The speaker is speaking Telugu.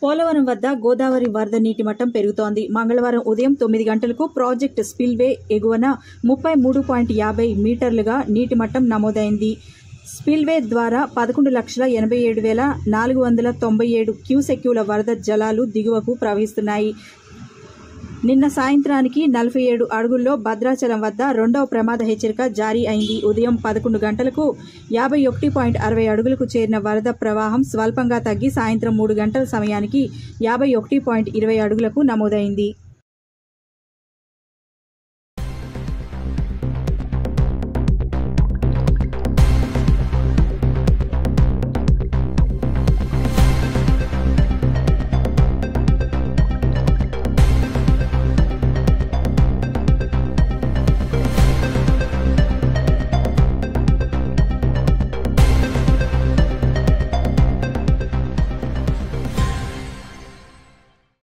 పోలవరం వద్ద గోదావరి వరద నీటి మట్టం పెరుగుతోంది. మంగళవారం ఉదయం 9 గంటలకు ప్రాజెక్టు స్పిల్వే ఎగువన 33.50 మీటర్లుగా నీటి మట్టం నమోదైంది. స్పిల్వే ద్వారా 11,87,497 క్యూసెక్యూల వరద జలాలు దిగువకు ప్రవహిస్తున్నాయి. నిన్న సాయంత్రానికి 47 అడుగుల్లో భద్రాచలం వద్ద రెండవ ప్రమాద హెచ్చరిక జారీ అయింది. ఉదయం 11 గంటలకు 51.60 అడుగులకు చేరిన వరద ప్రవాహం స్వల్పంగా తగ్గి సాయంత్రం 3 గంటల సమయానికి 51.20 అడుగులకు నమోదైంది.